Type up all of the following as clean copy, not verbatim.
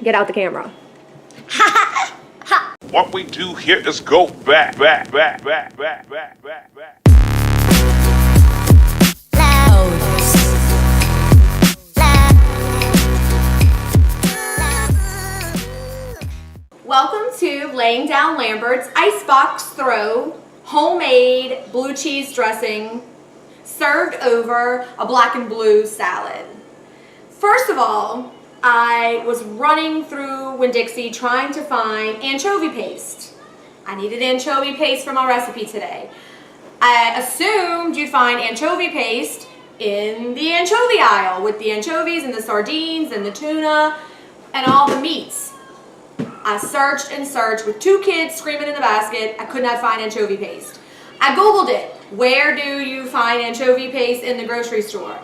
Get out the camera. What we do here is go back. Welcome to Laying Down Lambert's Icebox Throw homemade blue cheese dressing served over a black and blue salad. First of all, I was running through Winn-Dixie trying to find anchovy paste. I needed anchovy paste for my recipe today. I assumed you'd find anchovy paste in the anchovy aisle with the anchovies and the sardines and the tuna and all the meats. I searched and searched with two kids screaming in the basket. I could not find anchovy paste. I Googled it. Where do you find anchovy paste in the grocery store?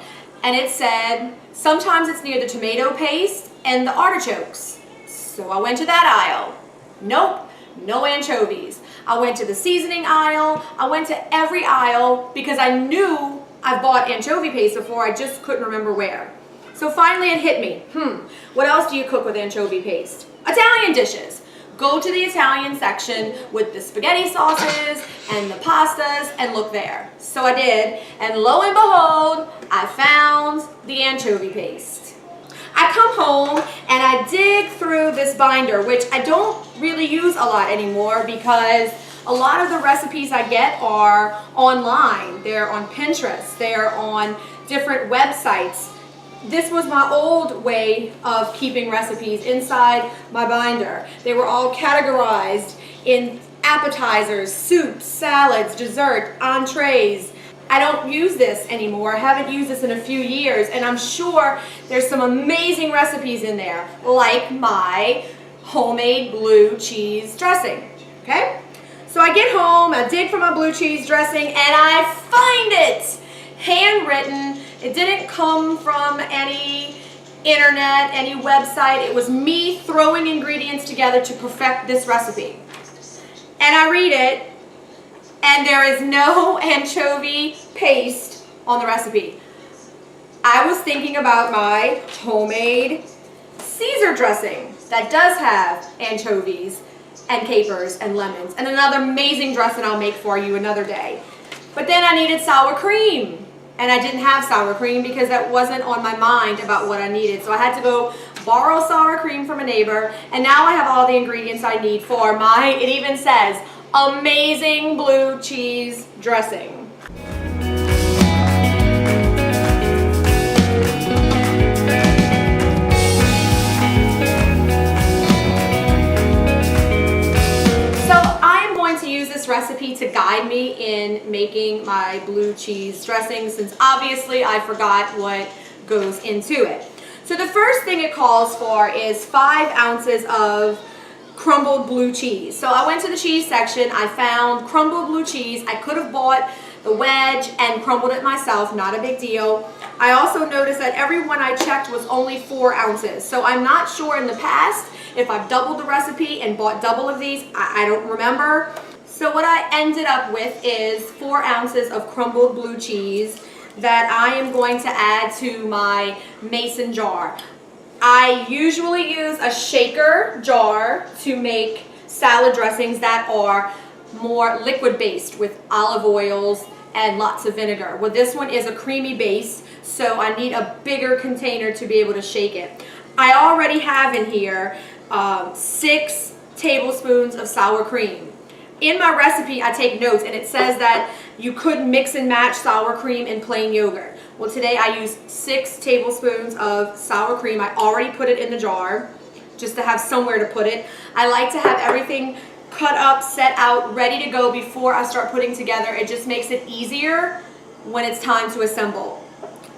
And it said sometimes it's near the tomato paste and the artichokes. So I went to that aisle. Nope, no anchovies. I went to the seasoning aisle. I went to every aisle because I knew I bought anchovy paste before. I just couldn't remember where. So finally it hit me. What else do you cook with anchovy paste? Italian dishes. Go to the Italian section with the spaghetti sauces and the pastas and look there. So I did, and lo and behold, I found the anchovy paste. I come home and I dig through this binder, which I don't really use a lot anymore because a lot of the recipes I get are online. They're on Pinterest, they're on different websites. This was my old way of keeping recipes inside my binder. They were all categorized in appetizers, soups, salads, dessert, entrees. I don't use this anymore. I haven't used this in a few years, and I'm sure there's some amazing recipes in there, like my homemade blue cheese dressing, okay? So I get home, I dig for my blue cheese dressing, and I find it! Handwritten. It didn't come from any internet, any website. It was me throwing ingredients together to perfect this recipe. And I read it, and there is no anchovy paste on the recipe. I was thinking about my homemade Caesar dressing that does have anchovies and capers and lemons, and another amazing dressing I'll make for you another day. But then I needed sour cream. And I didn't have sour cream because that wasn't on my mind about what I needed. So I had to go borrow sour cream from a neighbor. And now I have all the ingredients I need for my, it even says, amazing blue cheese dressing. Recipe to guide me in making my blue cheese dressing, since obviously I forgot what goes into it. So the first thing it calls for is 5 ounces of crumbled blue cheese. So I went to the cheese section, I found crumbled blue cheese. I could have bought the wedge and crumbled it myself, not a big deal. I also noticed that every one I checked was only 4 ounces. So I'm not sure in the past if I've doubled the recipe and bought double of these. I don't remember. So what I ended up with is 4 ounces of crumbled blue cheese that I am going to add to my mason jar. I usually use a shaker jar to make salad dressings that are more liquid based with olive oils and lots of vinegar. Well, this one is a creamy base, so I need a bigger container to be able to shake it. I already have in here 6 tablespoons of sour cream. In my recipe, I take notes, and it says that you could mix and match sour cream and plain yogurt. Well, today I used 6 tablespoons of sour cream. I already put it in the jar just to have somewhere to put it. I like to have everything cut up, set out, ready to go before I start putting together. It just makes it easier when it's time to assemble.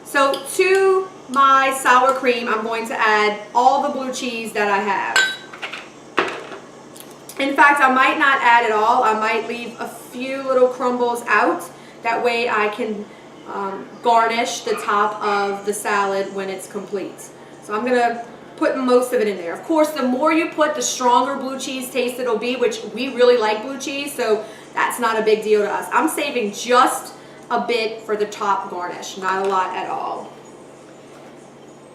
So to my sour cream, I'm going to add all the blue cheese that I have. In fact, I might not add it all. I might leave a few little crumbles out. That way I can garnish the top of the salad when it's complete. So I'm gonna put most of it in there. Of course, the more you put, the stronger blue cheese taste it'll be, which we really like blue cheese, so that's not a big deal to us. I'm saving just a bit for the top garnish, not a lot at all.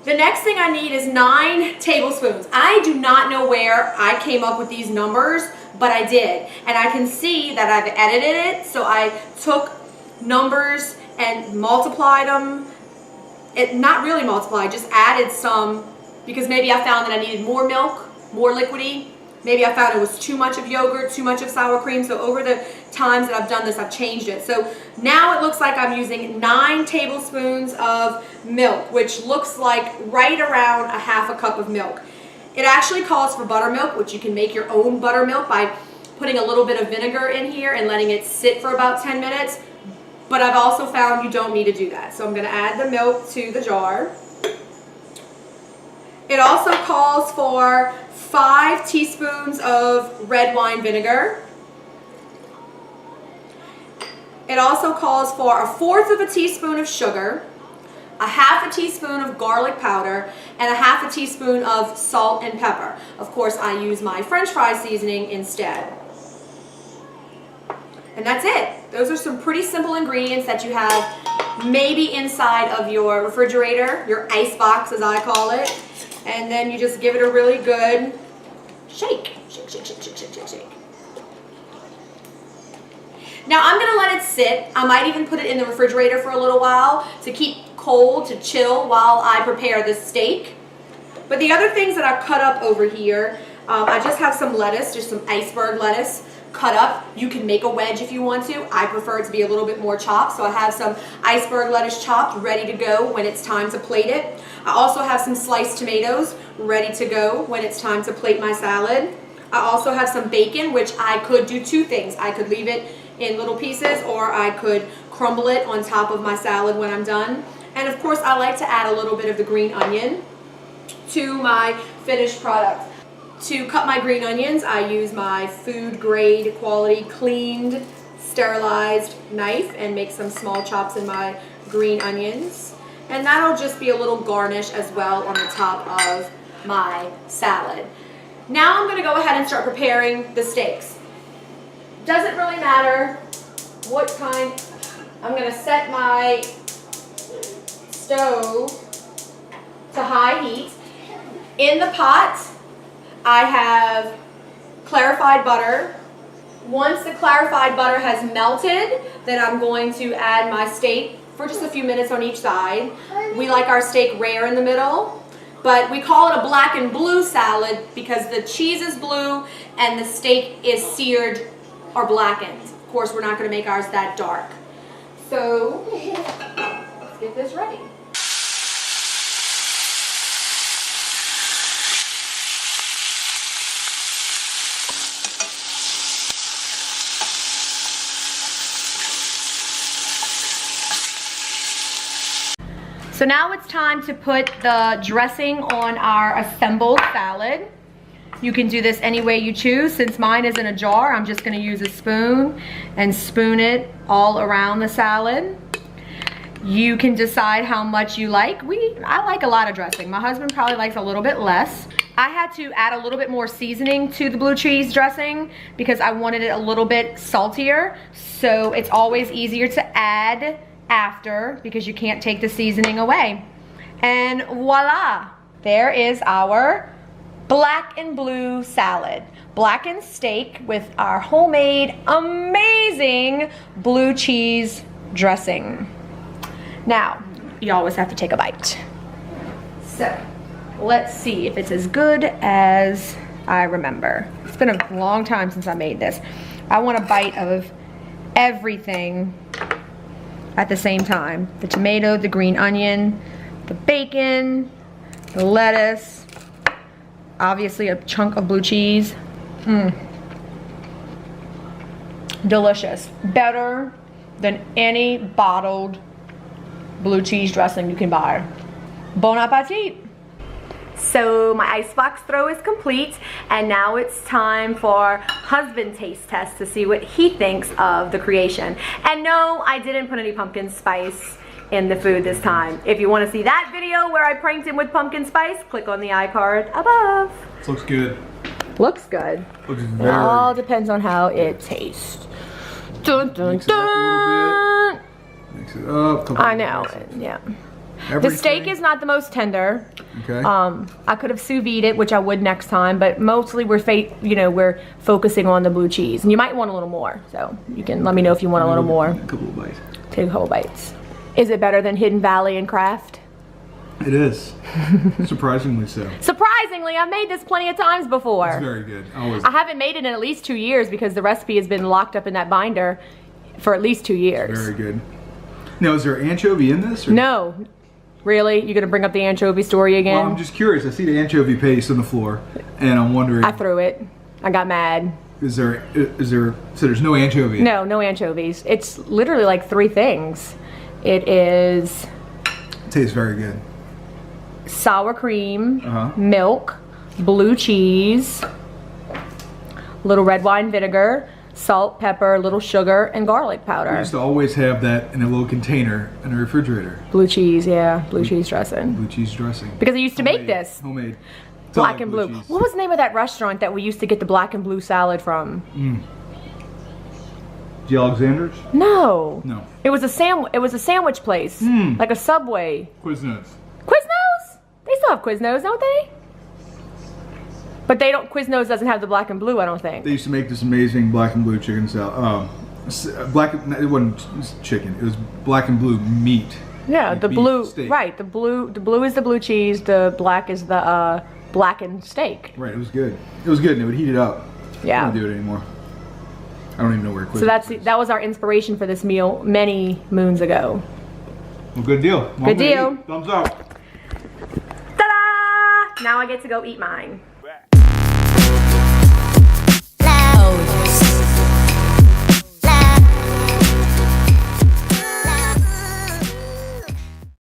The next thing I need is 9 tablespoons. I do not know where I came up with these numbers, but I did. And I can see that I've edited it, so I took numbers and multiplied them. Not really multiplied, just added some, because maybe I found that I needed more milk, more liquidy. Maybe I found it was too much of yogurt, too much of sour cream. So over the times that I've done this, I've changed it. So now it looks like I'm using 9 tablespoons of milk, which looks like right around a half a cup of milk. It actually calls for buttermilk, which you can make your own buttermilk by putting a little bit of vinegar in here and letting it sit for about 10 minutes. But I've also found you don't need to do that. So I'm going to add the milk to the jar. It also calls for 5 teaspoons of red wine vinegar. It also calls for 1/4 of a teaspoon of sugar, 1/2 teaspoon of garlic powder, and 1/2 teaspoon of salt and pepper. Of course, I use my French fry seasoning instead. And that's it. Those are some pretty simple ingredients that you have maybe inside of your refrigerator, your ice box as I call it. And then you just give it a really good shake. Shake, shake, shake, shake, shake, shake, shake. Now I'm gonna let it sit. I might even put it in the refrigerator for a little while to keep cold, to chill while I prepare this steak. But the other things that I've cut up over here, I just have some lettuce, just some iceberg lettuce cut up. You can make a wedge if you want to. I prefer it to be a little bit more chopped, so I have some iceberg lettuce chopped, ready to go when it's time to plate it. I also have some sliced tomatoes ready to go when it's time to plate my salad. I also have some bacon, which I could do 2 things. I could leave it in little pieces, or I could crumble it on top of my salad when I'm done. And of course, I like to add a little bit of the green onion to my finished product. To cut my green onions, I use my food grade quality cleaned, sterilized knife and make some small chops in my green onions. And that'll just be a little garnish as well on the top of my salad. Now I'm gonna go ahead and start preparing the steaks. Doesn't really matter what kind. I'm gonna set my stove to high heat. In the pot, I have clarified butter. Once the clarified butter has melted, then I'm going to add my steak for just a few minutes on each side. We like our steak rare in the middle, but we call it a black and blue salad because the cheese is blue and the steak is seared or blackened. Of course, we're not going to make ours that dark. So let's get this ready. So now it's time to put the dressing on our assembled salad. You can do this any way you choose. Since mine is in a jar, I'm just gonna use a spoon and spoon it all around the salad. You can decide how much you like. I like a lot of dressing. My husband probably likes a little bit less. I had to add a little bit more seasoning to the blue cheese dressing because I wanted it a little bit saltier. So it's always easier to add after because you can't take the seasoning away. And voila, there is our black and blue salad. Blackened steak with our homemade amazing blue cheese dressing. Now, you always have to take a bite. So, let's see if it's as good as I remember. It's been a long time since I made this. I want a bite of everything at the same time. The tomato, the green onion, the bacon, the lettuce, obviously a chunk of blue cheese. Delicious. Better than any bottled blue cheese dressing you can buy. Bon appetit. So my icebox throw is complete, and now it's time for husband taste test to see what he thinks of the creation. And no, I didn't put any pumpkin spice in the food this time. If you want to see that video where I pranked him with pumpkin spice, click on the iCard above. This looks good. Looks good. Looks It very all depends on how it tastes. Dun, dun, Mix it up a little dun. Mix it up. I know, yeah. The steak is not the most tender. Okay. I could have sous vide it, which I would next time, but mostly we're focusing on the blue cheese, and you might want a little more. So you can let me know if you want a little more. A couple of bites. Take a couple bites. Is it better than Hidden Valley and Kraft? It is. Surprisingly so. Surprisingly, I've made this plenty of times before. It's very good. I haven't made it in at least 2 years because the recipe has been locked up in that binder for at least 2 years. Very good. Now, is there anchovy in this? Or? No. Really? You're gonna bring up the anchovy story again? Well, I'm just curious. I see the anchovy paste on the floor, and I'm wondering. I threw it. I got mad. Is there? So there's no anchovy? No, no anchovies. It's literally like 3 things. It is. It tastes very good. Sour cream, milk, blue cheese, little red wine vinegar, salt, pepper, little sugar, and garlic powder. We used to always have that in a little container in the refrigerator. Blue cheese, yeah, blue cheese dressing. Blue cheese dressing. Because I used to make this. Homemade. Black and blue. What was the name of that restaurant that we used to get the black and blue salad from? The Alexander's? No. No. It was a sandwich place, like a Subway. Quiznos. Quiznos? They still have Quiznos, don't they? But they don't. Quiznos doesn't have the black and blue, I don't think. They used to make this amazing black and blue chicken salad. It wasn't chicken. It was black and blue meat. Yeah, like the blue. Steak. Right. The blue is the blue cheese. The black is the blackened steak. Right. It was good. It was good, and it would heat it up. Yeah. I don't do it anymore. I don't even know where. So that was our inspiration for this meal many moons ago. Well, good deal. Good deal. Thumbs up. Ta-da! Now I get to go eat mine.